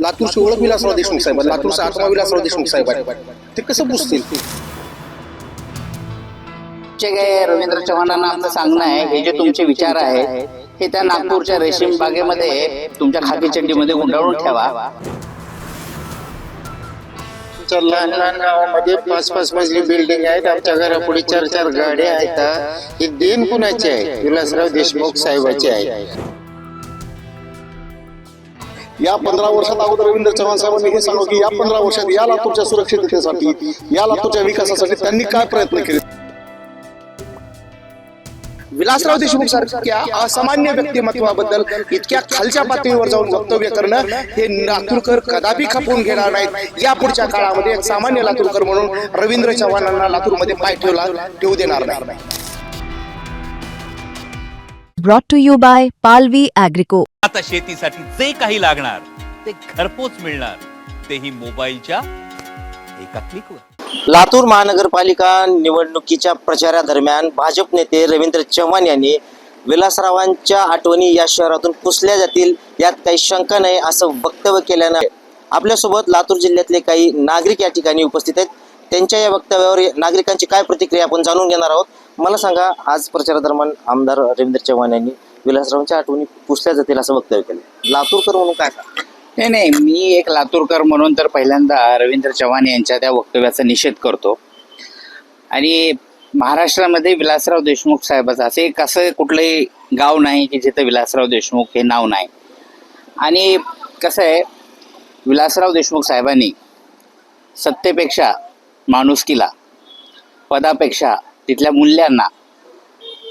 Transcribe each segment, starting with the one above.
लातूरची ओळख विलासराव देशमुख साहेब, लातूरचा आत्मा विलासराव देशमुख साहेब आहे, ते कसं पुसतील? काय रवींद्र चव्हाणांना आमचं सांगणं आहे, हे जे तुमचे विचार आहेत हे त्या नागपूरच्या रेशीम बागेमध्ये तुमच्या खाकी चड्डीमध्ये गुंडाळून ठेवा. आमच्या लहान लहान गावामध्ये 5-5 मजली बिल्डिंग आहेत, आमच्या घरापुढे 4-4 गाड्या आहेत. ही देण कुणाची आहे? विलासराव देशमुख साहेबाची आहे. या 15 वर्षात अगोदर रवींद्र चव्हाण साहेबांनी हे सांगू की या 15 वर्षात या लातूरच्या सुरक्षिततेसाठी, या लातूरच्या विकासासाठी त्यांनी काय प्रयत्न केले? विलासराव देशमुख सारख्या असामान्य व्यक्तिमत्वाबद्दल इतक्या खालच्या पातळीवर जाऊन वक्तव्य करणं हे लातूरकर कदापि खपवून घेणार नाहीत. या पुढच्या काळामध्ये एक सामान्य लातूरकर म्हणून रवींद्र चव्हाणांना लातूरमध्ये पाय ठेवू देणार नाही. Brought to you by Palvi Agrico. आता शेतीसाठी जे काही लागणार ते घरपोच मिळणार, तेही मोबाईलच्या एका क्लिकवर. लातूर महानगरपालिका निवडणुकीच्या प्रचारादरम्यान भाजप नेते रवींद्र चव्हाण यांनी विलासरावांच्या आठवणी या शहरातून पुसल्या जातील यात काही शंका नाही असं वक्तव्य केल्यानं आपल्यासोबत लातूर जिल्ह्यातले काही नागरिक या ठिकाणी उपस्थित आहेत. त्यांच्या या वक्तव्यावर नागरिकांची काय प्रतिक्रिया आपण जाणून घेणार आहोत. मला सांगा, आज प्रचारादरम्यान आमदार रवींद्र चव्हाण यांनी विलासरावांच्या आठवणी पुसल्या जातील असं वक्तव्य केलं. लातूरकर म्हणून काय सांगा? नाही, मी एक लातूरकर म्हणून तर पहिल्यांदा रवींद्र चव्हाण यांच्या त्या वक्तव्याचा निषेध करतो. आणि महाराष्ट्रामध्ये विलासराव देशमुख साहेबाचं असं कुठलंही गाव नाही की जिथं विलासराव देशमुख हे नाव नाही. आणि कसं आहे, विलासराव देशमुख साहेबांनी सत्तेपेक्षा माणुसकीला, पदापेक्षा तिथल्या मूल्यांना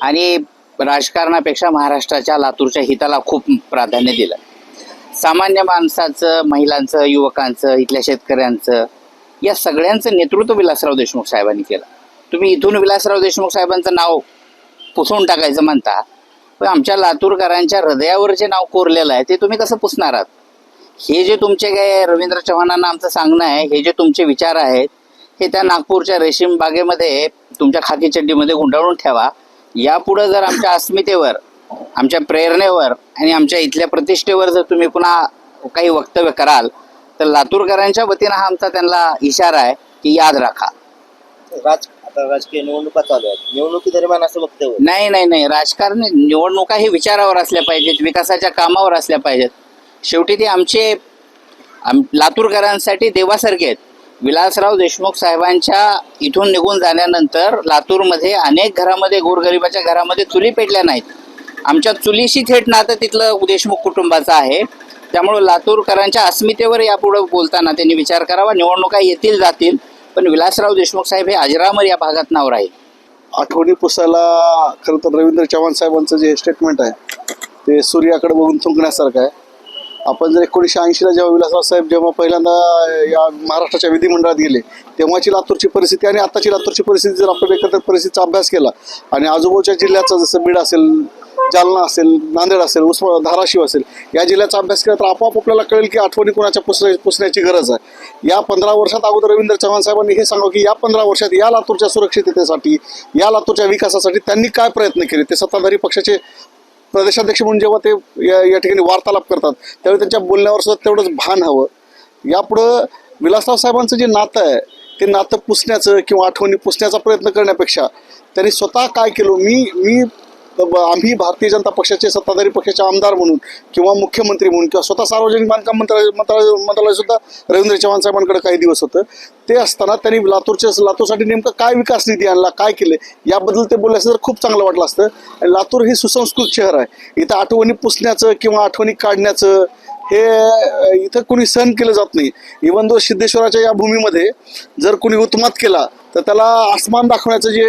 आणि राजकारणापेक्षा महाराष्ट्राच्या लातूरच्या हिताला खूप प्राधान्य दिलं. सामान्य माणसाचं, महिलांचं, युवकांचं, इथल्या शेतकऱ्यांचं, या सगळ्यांचं नेतृत्व विलासराव देशमुख साहेबांनी केलं. तुम्ही इथून विलासराव देशमुख साहेबांचं नाव पुसून टाकायचं म्हणता, पण आमच्या लातूरकरांच्या हृदयावर जे नाव कोरलेलं आहे ते तुम्ही कसं पुसणार आहात? हे जे तुमचे काय रवींद्र चव्हाणांना आमचं सांगणं आहे, हे जे तुमचे विचार आहेत हे त्या नागपूरच्या रेशीम बागेमध्ये तुमच्या खाकी चड्डीमध्ये गुंडाळून ठेवा. यापुढं जर आमच्या अस्मितेवर, आमच्या प्रेरणेवर आणि आमच्या इथल्या प्रतिष्ठेवर जर तुम्ही पुन्हा काही वक्तव्य कराल तर लातूरकरांच्या वतीनं हा आमचा त्यांना इशारा आहे की याद राखा. आता राजकीय निवडणुका चालू आहेत, निवडणुकी दरम्यान असं वक्तव्य नाही, राजकारण निवडणुका ही विचारावर असल्या पाहिजेत, विकासाच्या कामावर असल्या पाहिजेत. शेवटी ते आमचे लातूरकरांसाठी देवासारखे आहेत. विलासराव देशमुख साहेबांच्या इथून निघून जाण्यानंतर लातूरमध्ये अनेक घरामध्ये, गोरगरिबाच्या घरामध्ये चुली पेटल्या नाहीत. आमच्या चुलीशी थेट नातं तिथलं देशमुख कुटुंबाचं आहे. त्यामुळं लातूरकरांच्या अस्मितेवर यापुढे बोलताना त्यांनी विचार करावा. निवडणुका येतील जातील, पण विलासराव देशमुख साहेब हे अजरामर या भागात नाव राहील. आठवणी पुसायला खरं तर रवींद्र चव्हाण साहेबांचं जे स्टेटमेंट आहे ते सूर्याकडे बघून थुंकण्यासारखं आहे. आपण जर 1980ला जेव्हा विलासराव साहेब जेव्हा पहिल्यांदा या महाराष्ट्राच्या विधिमंडळात गेले तेव्हाची लातूरची परिस्थिती आणि आताची लातूरची परिस्थिती जर आपण एकत्र परिस्थितीचा अभ्यास केला आणि आजूबाजूच्या जिल्ह्याचा जसं बीड असेल, जालना असेल, नांदेड असेल, धाराशिव असेल, या जिल्ह्याचा अभ्यास केला तर आपोआप आपल्याला कळेल की आठवणी कोणाच्या पुसण्याची गरज आहे. या 15 वर्षात अगोदर रवींद्र चव्हाण साहेबांनी हे सांगू की या 15 वर्षात या लातूरच्या सुरक्षिततेसाठी, या लातूरच्या विकासासाठी त्यांनी काय प्रयत्न केले. ते सत्ताधारी पक्षाचे प्रदेशाध्यक्ष म्हणून जेव्हा ते या ठिकाणी वार्तालाप करतात त्यावेळी त्यांच्या बोलण्यावर सुद्धा तेवढंच भान हवं. यापुढं विलासराव साहेबांचं जे नातं आहे ते नातं पुसण्याचं किंवा आठवणी पुसण्याचा प्रयत्न करण्यापेक्षा त्यांनी स्वतः काय केलं, आम्ही भारतीय जनता पक्षाचे सत्ताधारी पक्षाचे आमदार म्हणून किंवा मुख्यमंत्री म्हणून किंवा स्वतः सार्वजनिक बांधकाम मंत्रालय सुद्धा रवींद्र चव्हाण साहेबांकडे काही दिवस होतं. ते असताना त्यांनी लातूरसाठी नेमकं काय विकास निधी आणला, काय केले याबद्दल ते बोलले असं तर खूप चांगलं वाटलं असतं. आणि लातूर हे सुसंस्कृत शहर आहे. इथं आठवणी पुसण्याचं किंवा आठवणी काढण्याचं हे इथं कुणी सहन केलं जात नाही. इव्हन दो सिद्धेश्वराच्या या भूमीमध्ये जर कुणी उत्मात केला तर त्याला आसमान दाखवण्याचं जे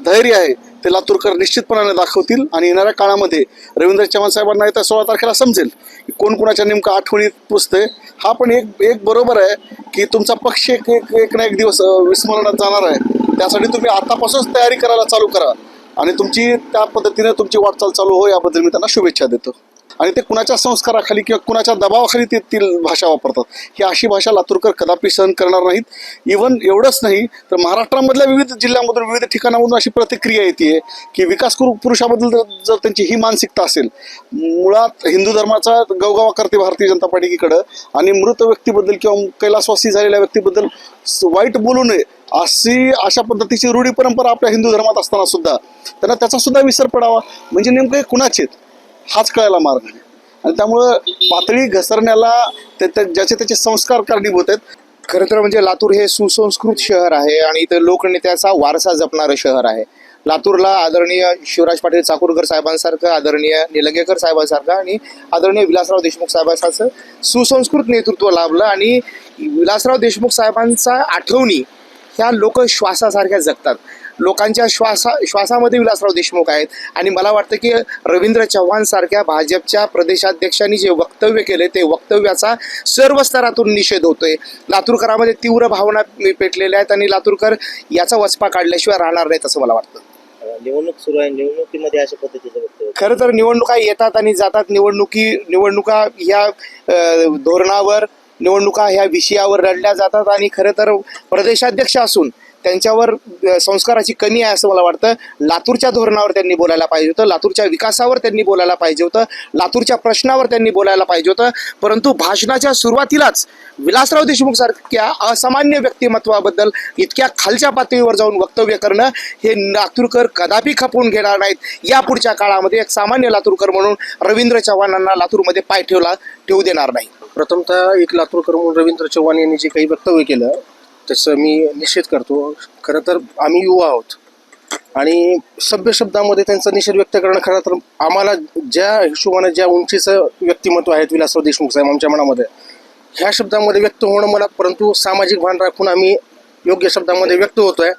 धैर्य आहे ते लातूरकर निश्चितपणाने दाखवतील. आणि येणाऱ्या काळामध्ये रवींद्र चव्हाण साहेबांना येत्या 16 तारखेला समजेल की कोण कोणाच्या नेमकं आठवणीत पुसतंय. हा पण एक बरोबर आहे की तुमचा पक्ष एक ना एक दिवस विस्मरणात जाणार आहे. त्यासाठी तुम्ही आतापासूनच तयारी करायला चालू करा आणि तुमची त्या पद्धतीने तुमची वाटचाल चालू हो याबद्दल मी त्यांना शुभेच्छा देतो. आणि ते कुणाच्या संस्काराखाली किंवा कुणाच्या दबावाखाली ते ती भाषा वापरतात. ही अशी भाषा लातूरकर कदापि सहन करणार नाहीत. इव्हन एवढंच नाही तर महाराष्ट्रामधल्या विविध जिल्ह्यांमधून विविध ठिकाणामधून अशी प्रतिक्रिया येते की विकास पुरुषाबद्दल जर त्यांची ही मानसिकता असेल, मुळात हिंदू धर्माचा गवगवा करते भारतीय जनता पार्टीकडं आणि मृत व्यक्तीबद्दल किंवा कैलासवासी झालेल्या व्यक्तीबद्दल वाईट बोलू नये अशा पद्धतीची रूढी परंपरा आपल्या हिंदू धर्मात असताना सुद्धा त्यांना त्याचा सुद्धा विसर पडावा. म्हणजे नेमके कुणाचे हाच कळायला मार्ग नाही. आणि त्यामुळं पातळी घसरण्याला ज्याचे त्याचे संस्कार कारणीभूत आहेत. खरं तर म्हणजे लातूर हे सुसंस्कृत शहर आहे आणि इथं लोकनेत्याचा वारसा जपणारं शहर आहे. लातूरला आदरणीय शिवराज पाटील चाकूरकर साहेबांसारखं, आदरणीय निलंगेकर साहेबांसारखं आणि आदरणीय विलासराव देशमुख साहेबांसारखं सुसंस्कृत नेतृत्व लाभलं आणि विलासराव देशमुख साहेबांचा आठवणी ह्या लोक श्वासासारख्या जगतात. लोकांच्या श्वासामध्ये विलासराव देशमुख आहेत आणि मला वाटतं की रवींद्र चव्हाण सारख्या भाजपच्या प्रदेशाध्यक्षांनी जे वक्तव्य केले ते वक्तव्याचा सर्व स्तरातून निषेध होतोय. लातूरकरांमध्ये तीव्र भावना पेटलेल्या आहेत आणि लातूरकर याचा वचपा काढल्याशिवाय राहणार नाहीत असं मला वाटतं. निवडणूक सुरू आहे, निवडणुकीमध्ये अशा पद्धतीचं वक्तव्य. खरं तर निवडणुका येतात आणि जातात. निवडणुका ह्या धोरणावर, निवडणुका ह्या विषयावर लढल्या जातात आणि खरं तर प्रदेशाध्यक्ष असून त्यांच्यावर संस्काराची कमी आहे असं मला वाटतं. लातूरच्या धोरणावर त्यांनी बोलायला पाहिजे होतं, लातूरच्या विकासावर त्यांनी बोलायला पाहिजे होतं, लातूरच्या प्रश्नावर त्यांनी बोलायला पाहिजे होतं. परंतु भाषणाच्या सुरुवातीलाच विलासराव देशमुख सारख्या असामान्य व्यक्तिमत्वाबद्दल इतक्या खालच्या पातळीवर जाऊन वक्तव्य करणं हे लातूरकर कदापि खपवून घेणार नाहीत. यापुढच्या काळामध्ये एक सामान्य लातूरकर म्हणून रवींद्र चव्हाणांना लातूरमध्ये पाय ठेवू देणार नाही. प्रथमतः एक लातूरकर म्हणून रवींद्र चव्हाण यांनी जे काही वक्तव्य केलं त्याचं मी निषेध करतो. खरं तर आम्ही युवा आहोत आणि सभ्य शब्दामध्ये त्यांचा निषेध व्यक्त करणं खरं तर आम्हाला ज्या हिशोबाने ज्या उंचीचं व्यक्तिमत्व आहेत विलासराव देशमुख साहेब आमच्या मनामध्ये ह्या शब्दामध्ये व्यक्त होणं मला, परंतु सामाजिक भान राखून आम्ही योग्य शब्दामध्ये व्यक्त होतोय.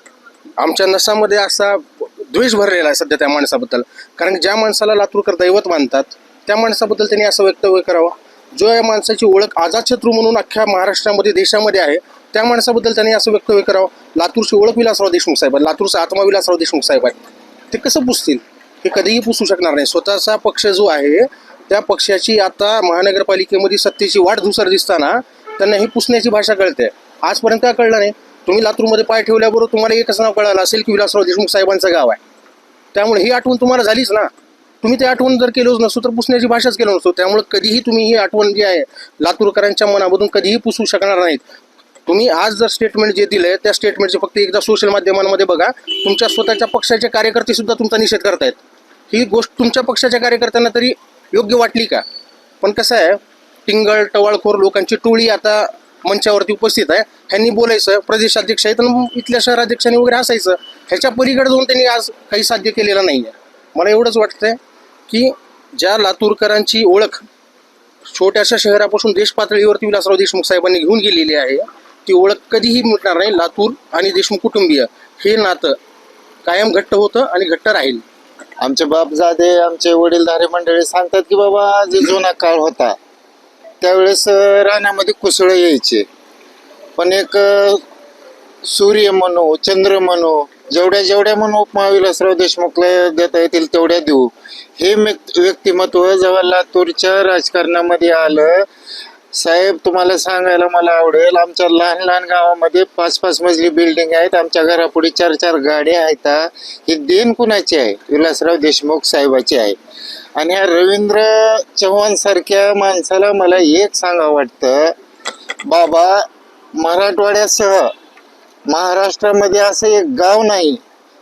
आमच्या नसामध्ये असा द्वेष भरलेला आहे सध्या त्या माणसाबद्दल, कारण ज्या माणसाला लातूरकर दैवत मानतात त्या माणसाबद्दल त्यांनी असं वक्तव्य करावं. जो या माणसाची ओळख अजातशत्रू म्हणून अख्ख्या महाराष्ट्रामध्ये देशामध्ये आहे त्या माणसाबद्दल त्यांनी असं वक्तव्य करावं. लातूरची ओळख विलासराव देशमुख साहेब, लातूरचा आत्मा विलासराव देशमुख साहेब आहे. ते कसं पुसतील? हे कधीही पुसू शकणार नाही. स्वतःचा पक्ष जो आहे त्या पक्षाची आता महानगरपालिकेमध्ये सत्तेची वाट धुसर दिसताना त्यांना ही पुसण्याची भाषा कळते. आजपर्यंत काय कळलं नाही. तुम्ही लातूरमध्ये पाय ठेवल्याबरोबर तुम्हाला एकच नाव कळालं असेल की विलासराव देशमुख साहेबांचं गाव आहे. त्यामुळे ही आठवण तुम्हाला झालीच ना. तुम्ही ते आठवण जर केलंच नसतो तर पुसण्याची भाषाच केलं नसतो. त्यामुळे कधीही तुम्ही ही आठवण जी आहे लातूरकरांच्या मनामधून कधीही पुसू शकणार नाहीत. तुम्ही आज जर स्टेटमेंट जे दिलंय त्या स्टेटमेंटचे फक्त एकदा सोशल माध्यमांमध्ये बघा. तुमच्या स्वतःच्या पक्षाचे कार्यकर्ते सुद्धा तुमचा निषेध करतायत. ही गोष्ट तुमच्या पक्षाच्या कार्यकर्त्यांना तरी योग्य वाटली का? पण कसं आहे, टिंगळ टवाळखोर लोकांची टोळी आता मंचावरती उपस्थित आहे. ह्यांनी बोलायचं, प्रदेशाध्यक्ष आहेत आणि इथल्या शहराध्यक्षांनी वगैरे हसायचं. ह्याच्या पलीकडे जाऊन त्यांनी आज काही साध्य केलेलं नाही आहे. मला एवढंच वाटतंय की ज्या लातूरकरांची ओळख छोट्याशा शहरापासून देश पातळीवरती विलासराव देशमुख साहेबांनी घेऊन गेलेली आहे ती ओळख कधीही मिटणार नाही. लातूर आणि देशमुख कुटुंबीय हे नातं कायम घट्ट होतं आणि घट्ट राहील. आमचे बापजादे, आमचे वडीलधारे मंडळी सांगतात की बाबा जे जुना काळ होता त्यावेळेस रानामध्ये कुसळं यायचे, पण एक सूर्य म्हणू, चंद्र म्हणू, जेवढ्या म्हणू उपमा विलासराव देशमुखला देता येतील तेवढ्या देऊ. हे व्यक्तिमत्व जेव्हा लातूरच्या राजकारणामध्ये आलं, साहेब तुम्हाला सांगायला मला आवडेल, आमच्या लहान लहान गावामध्ये 5-5 मजली बिल्डिंग आहेत, आमच्या घरापुढे 4-4 गाड्या आहेत. ही देण कुणाची आहे? विलासराव देशमुख साहेबाची आहे. आणि ह्या रवींद्र चव्हाण सारख्या माणसाला मला एक सांगावं वाटतं, बाबा मराठवाड्यासह महाराष्ट्रामध्ये असं एक गाव नाही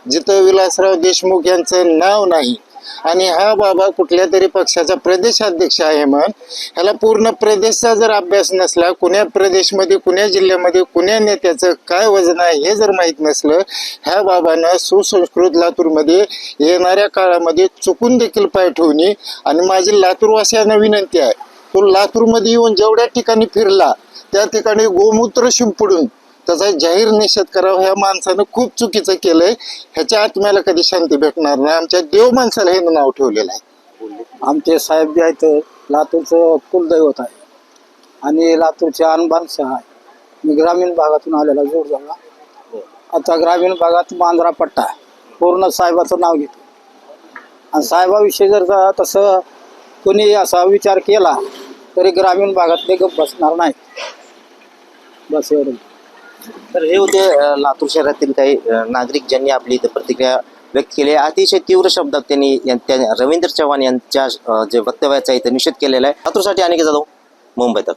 जिथं विलासराव देशमुख यांचं नाव नाही. आणि हा बाबा कुठल्या तरी पक्षाचा प्रदेशाध्यक्ष आहे म्हण, ह्याला पूर्ण प्रदेशचा जर अभ्यास नसला, कुण्या प्रदेशमध्ये कुण्या जिल्ह्यामध्ये कुण्या नेत्याचं काय वजन आहे हे जर माहीत नसलं, ह्या बाबांना सुसंस्कृत लातूरमध्ये येणाऱ्या काळामध्ये चुकून देखील पाय ठेवणे. आणि माझी लातूरवासियांना विनंती आहे, तो लातूरमध्ये येऊन जेवढ्या ठिकाणी फिरला त्या ठिकाणी गोमूत्र शिंपडून त्याचा जाहीर निषेध करावा. ह्या माणसानं खूप चुकीचं केलंय. ह्याच्या आत्म्याला कधी शांती भेटणार नाही. आमच्या देव माणसाला हे नाव ठेवलेलं आहे. आमचे साहेब जे आहेत लातूरचं कुलदैवत आहे आणि लातूरचे आणबाणशाह आहे. मी ग्रामीण भागातून आलेला जोड झाला. आता ग्रामीण भागात मांजरा पट्टा पूर्ण साहेबाचं नाव घेतो. आणि साहेबाविषयी जर तसं कोणी असा विचार केला तरी ग्रामीण भागातले गप्प बसणार नाही. बस एवढं. तर हे होते लातूर शहरातील काही नागरिक ज्यांनी आपली इथं प्रतिक्रिया व्यक्त केली आहे. अतिशय तीव्र शब्दात त्यांनी रवींद्र चव्हाण यांच्या जे वक्तव्याचा इथं निषेध केलेला आहे. लातूरसाठी अनिकेत जाधव, मुंबई तक.